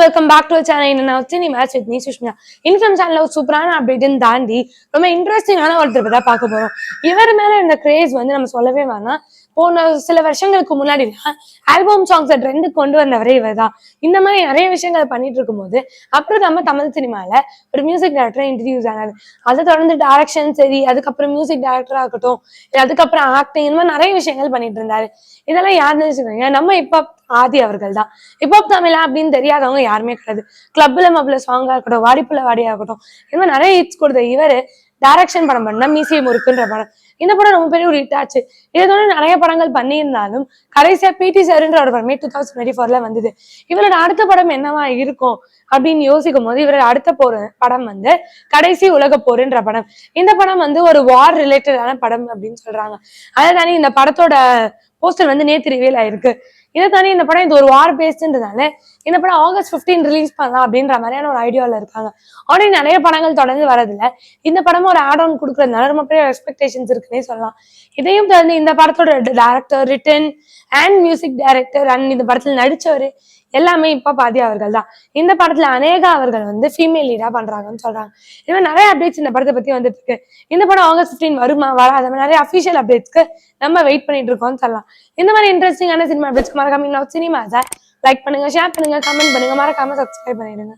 Welcome back to channel. நான் cine match with me Sushmiya. இன்கம் சேனல்ல ஒரு சூப்பரான அப்டேட்னு தாண்டி ரொம்ப இன்ட்ரெஸ்டிங்கான ஒருத்தர் தான் பார்க்க போறோம். இவர் மேல இந்த கிரேஸ் வந்து நம்ம சொல்லவே வேணாம். போன சில வருஷங்களுக்கு முன்னாடி ஆல்பம் சாங்ஸை ட்ரெண்டு கொண்டு வந்தவரே இவர் தான். இந்த மாதிரி நிறைய விஷயங்கள் பண்ணிட்டு இருக்கும் போது அப்புறம் நம்ம தமிழ் சினிமால ஒரு மியூசிக் டைரக்டர் இன்ட்ரடியூஸ் ஆனாரு. அதை தொடர்ந்து டைரக்ஷன் சரி, அதுக்கப்புறம் மியூசிக் டைரக்டரா இருக்கட்டும், அதுக்கப்புறம் ஆக்டிங், இந்த மாதிரி நிறைய விஷயங்கள் பண்ணிட்டு இருந்தாரு. இதெல்லாம் யாருன்னு வச்சுக்கோங்க, நம்ம இப்ப ஆதி அவர்கள் தான். ஹிப்ஹாப் தமிழா அப்படின்னு தெரியாதவங்க யாருமே கிடையாது. கிளப்ல மப்ல சாங்கா இருக்கட்டும், வாடிப்புள்ள வாடியா இருக்கட்டும், இந்த மாதிரி நிறைய ஹிட்ஸ் கொடுத்த இவரு டைரக்ஷன் படம் பண்ணா மீசிய முறுக்குன்ற படம். இந்த படம் ரொம்ப பெரிய ஒரு ஹிட் ஆச்சு. இதோட நிறைய படங்கள் பண்ணியிருந்தாலும் கடைசியா பிடி சார்ன்ற ஒரு படமே 2024 வந்தது. இவரோட அடுத்த படம் என்னவா இருக்கும் அப்படின்னு யோசிக்கும் போது இவரோட அடுத்த படம் வந்து கடைசி உலக போருன்ற படம். இந்த படம் வந்து ஒரு வார் ரிலேட்டடான படம் அப்படின்னு சொல்றாங்க. அதை தானே இந்த படத்தோட போஸ்டர் வந்து நேத்து ரிவீல் ஆயிருக்கு. இதை தானே இந்த படம் இது ஒரு வார் பேஸ்டுன்றதால இந்த படம் August 15 ரிலீஸ் பண்ணலாம் அப்படின்ற மாதிரியான ஒரு ஐடியாவில் இருக்காங்க. ஆல்ரெடி நிறைய படங்கள் தொடர்ந்து வரதில்ல. இந்த படமும் ஒரு ஆட் ஆன் கொடுக்கறதுனால ரொம்ப பெரிய எக்ஸ்பெக்டேஷன்ஸ் இருக்குன்னே சொல்லலாம். இதையும் தொடர்ந்து இந்த படத்தோட director, return and music director and இந்த படத்துல நடிச்சவர் எல்லாமே இப்ப பாதி அவர்கள் தான். இந்த படத்துல அநேகா அவர்கள் வந்து ஃபீமேல் லீடா பண்றாங்கன்னு சொல்றாங்க. இது மாதிரி நிறைய அப்டேட்ஸ் இந்த படத்தை பத்தி வந்துட்டு இருக்கு. இந்த படம் August 15 வருமா வராத நிறைய அபிஷியல் அப்டேட்ஸ்க்கு நம்ம வெயிட் பண்ணிட்டு இருக்கோம்னு சொல்லலாம். இந்த மாதிரி இன்ட்ரெஸ்டிங்கான சினிமா அப்டேட்ஸ்க்கு மறக்காம சினிமாஸை லைக் பண்ணுங்க, ஷேர் பண்ணுங்க, கமெண்ட் பண்ணுங்க, மறக்காம சப்ஸ்கிரைப் பண்ணிடுங்க.